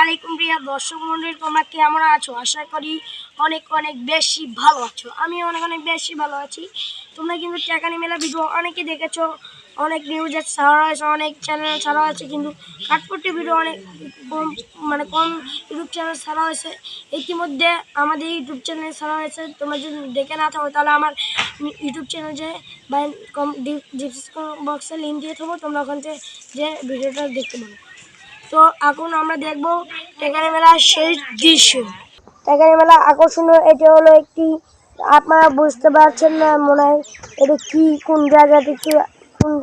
আলাইকুম প্রিয় দর্শক মণ্ডলী, তোমরা কেমন আছো? আশা করি অনেক অনেক বেশি ভালো আছো। আমি অনেক অনেক বেশি ভালো আছি। তোমরা কিন্তু টেকানি মেলা ভিডিও অনেকে দেখেছো, অনেক নিউজে ছাড়া হয়েছে, অনেক চ্যানেল ছাড়া হয়েছে, কিন্তু কাঠপট্টি ভিডিও অনেক কম ইউটিউব চ্যানেল ছাড়া হয়েছে। ইতিমধ্যে আমাদের ইউটিউব চ্যানেল ছাড়া হয়েছে। তোমরা যদি দেখে না থাকো তাহলে আমার ইউটিউব চ্যানেল যে বা ডিসক্রিপশন বক্সে লিঙ্ক দিয়ে থাকবো, তোমরা ওখান থেকে যে ভিডিওটা দেখতে পারো। তো এখন আমরা দেখবো টেকানি মেলার শেষ দৃশ্য। টেকানি মেলা আকর্ষণীয়, এটা হলো একটি, আপনারা বুঝতে পারছেন না মনে হয় এটা কি, কোন জায়গা থেকে কোন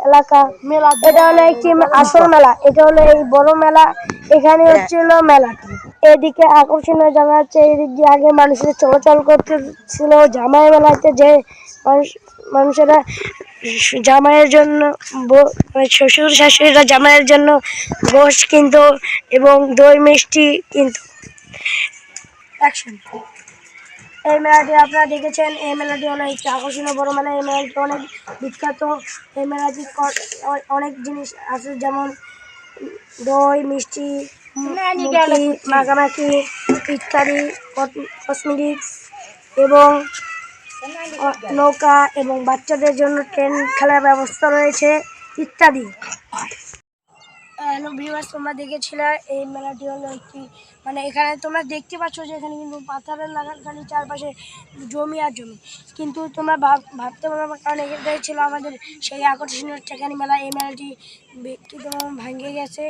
এলাকা মেলা। এটা হলো একটি আসল মেলা, এটা হলো এই বড় মেলা। এখানে হচ্ছিল মেলাটি। এদিকে আকর্ষণীয় জায়গা হচ্ছে, এদিক দিয়ে আগে মানুষের চলাচল করতেছিল জামাই মেলাতে, যে মানুষেরা জামাইয়ের জন্য শ্বশুর শাশুড়িরা জামাইয়ের জন্য গোশ কিনতো এবং দই মিষ্টি কিনতো। এই মেলাটি আপনারা দেখেছেন। এই মেলাটি হলো একটি আকর্ষণীয় বড় মেলা। এই মেলাটি অনেক বিখ্যাত। এই মেলাটি অনেক জিনিস আছে, যেমন দই মিষ্টি, মাখামাখি ইত্যাদি, কসমেটিক্স এবং নৌকা এবং বাচ্চাদের জন্য ট্রেন খেলার ব্যবস্থা রয়েছে ইত্যাদি। হ্যালো ভিউয়ার্স, তোমরা দেখেছিলে এই মেলাটি হলো একটি, এখানে তোমরা দেখতে পাচ্ছ যে এখানে কিন্তু পাথরের লাগান, খালি চারপাশে জমি আর জমি। কিন্তু তোমরা ভাবতে পারবে, কারণ এখানটাই ছিল আমাদের সেই আকর্ষণীয় টেকানি মেলা। এই মেলাটি ব্যক্তিগতভাবে ভেঙে গেছে,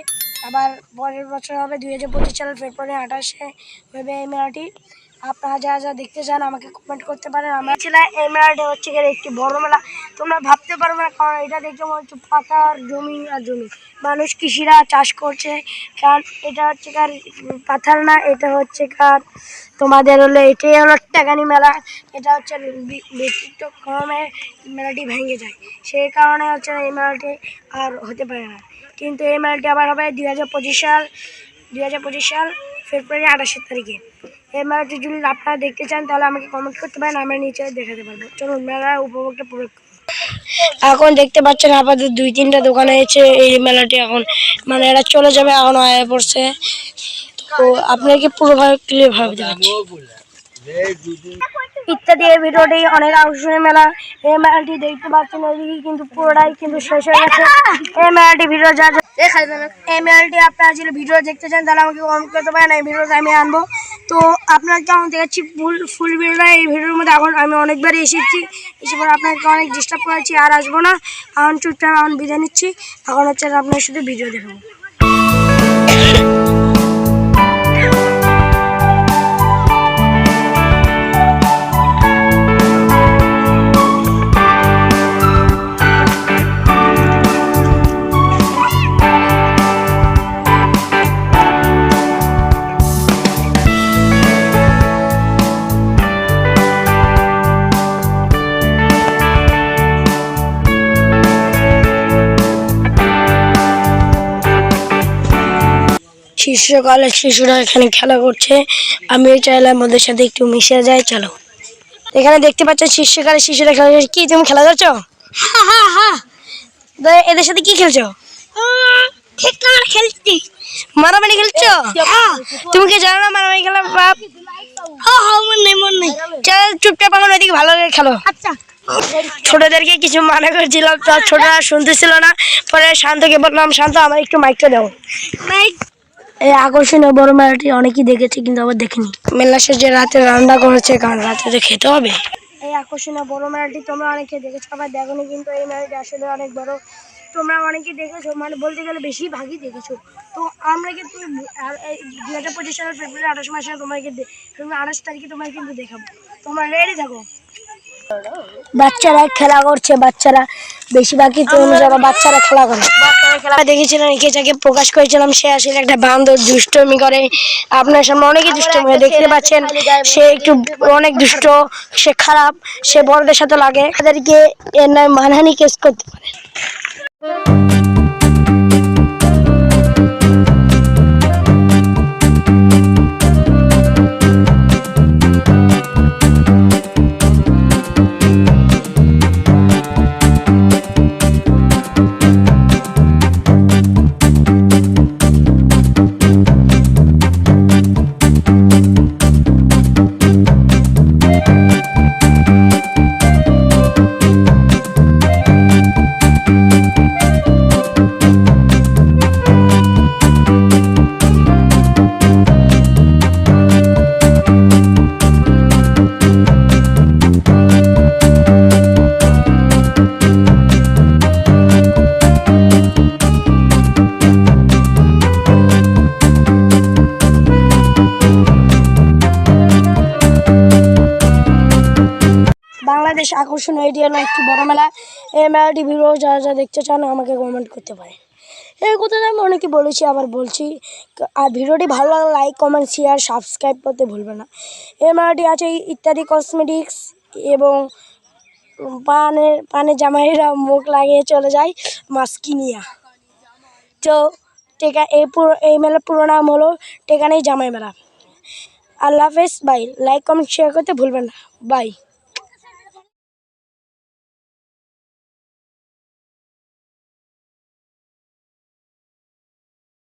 আবার পরের বছর হবে 2025 সালের ফেব্রুয়ারি 28-এ হবে এই মেলাটি। আপনারা যারা যা দেখতে চান আমাকে কমেন্ট করতে পারেন। আমরা ছিলাম এই মেলাটা হচ্ছে একটি বড় মেলা। তোমরা ভাবতে পারবে না, কারণ এটা দেখে মনে হচ্ছে পাতার জমি আর জমি, মানুষ কৃষিরা চাষ করছে। কারণ এটা হচ্ছে কার পাথার না, এটা হচ্ছে কার তোমাদের হলো, এটাই হলো টেকানি মেলা। এটা হচ্ছে ব্যক্তিক্রমে মেলাটি ভেঙে যায়, সেই কারণে হচ্ছে এই মেলাটি আর হতে পারে না। কিন্তু এই মেলাটি আবার হবে 2025 সাল ফেব্রুয়ারি 28 তারিখে। এই মেলাটি যদি আপনারা দেখতে চান তাহলে আমাকে কমেন্ট করতে পারেন, আমরা নিচে দেখাতে পারবো। চলুন মেলার উপভোগটা পুরো। এখন দেখতে পাচ্ছেন আপাতত 2-3টা দোকান হয়েছে। এই মেলাটি এখন এরা চলে যাবে, এখন আয়া পড়ছে। তো আপনাকে পুরোভাবে ক্লিয়ার ভাবে দেখাচ্ছি ইত্যাদি। এই ভিডিওটি অনেক আকর্ষণীয় মেলা। এই মেলাটি দেখতে পাচ্ছেন, ওইদিকে কিন্তু পুরোটাই কিন্তু শেষ হয়ে গেছে। এই মেলাটি ভিডিও এই মেলাটি আপনারা যদি ভিডিও দেখতে চান তাহলে আমাকে কমেন্ট করতে পারেন, এই ভিডিওটা আমি আনবো। তো আপনাকে কেমন দেখাচ্ছি ফুল ভিডিওটা এই ভিডিওর মধ্যে। এখন আমি অনেকবারই এসে পরে আপনাকে অনেক ডিস্টার্ব করেছি, আর আসবো না। এখন চুপচাপ এখন বিদায় নিচ্ছি। এখন হচ্ছে আপনার শুধু ভিডিও দেখাবো। গ্রীষ্মকালে শিশুরা এখানে খেলা করছে, আমিও চাইলাম ওদের সাথে একটু মিশে যাই। চলো, এখানে দেখতে পাচ্ছ গ্রীষ্মকালে শিশুরা খেলা করছে। কি তুমি খেলা করছো? এদের সাথে কি খেলছো? খেলছি। মারামারি খেলছো? তুমি কি জানো না মারামারি খেলার বাপ? চুপচাপ এখন ওইদিকে ভালো করে খেলো। আচ্ছা, ছোটদেরকে কিছু মানা করছিলাম, তো ছোটরা শুনতেছিল না। পরে শান্তকে বললাম, শান্ত আমার একটু মাইকটা দাও। এই আকর্ষণীয় বড় মেলাটি অনেকেই দেখেছে, কিন্তু আবার দেখিনি। মেলা শেষে রাতে রান্না করেছে, কারণ রাতে তো খেতে হবে। এই আকর্ষণীয় বড় মেলাটি তোমরা অনেকে দেখেছো, আবার দেখোনি। কিন্তু এই মেলাটি আসলে অনেক বড়, তোমরা অনেকেই দেখেছো, বলতে গেলে বেশিরভাগই দেখেছো। তো আমরা কিন্তু 2025 সালের ফেব্রুয়ারি 28 মাসে তোমাকে 28 তারিখে তোমাকে কিন্তু দেখাবো। তোমরা রেডি থাকো। বাচ্চারা খেলা করছে, বাচ্চারা বেশিরভাগই তো যারা বাচ্চারা খেলা করে। দেখেছিলাম একে প্রকাশ করেছিলাম, সে আসলে একটা বান্দর, দুষ্টমি করে। আপনার সামনে অনেকই দুষ্টমি দেখতে পাচ্ছেন। সে একটু অনেক দুষ্ট, সে খারাপ, সে বড়দের সাথে লাগে, তাদেরকে এর নয় মানহানি কেস করতে পারে। বেশ আকর্ষণীয়, এটি হলো একটি বড় মেলা। এই মেলাটি ভিডিও যারা দেখতে চান আমাকে কমেন্ট করতে পারে। এই কথাটা আমি অনেকে বলেছি, আবার বলছি। আর ভিডিওটি ভালো লাগলে লাইক, কমেন্ট, শেয়ার, সাবস্ক্রাইব করতে ভুলবে না। এই মেলাটি আছে ইত্যাদি কসমেটিক্স এবং পানে জামাইরা মুখ লাগিয়ে চলে যায় মাস্কিনিয়া। তো এই মেলার পুরো নাম হলো টেকানাই জামাই মেলা। আল্লাহ হাফেজ, বাই। লাইক, কমেন্ট, শেয়ার করতে ভুলবেন না। বাই।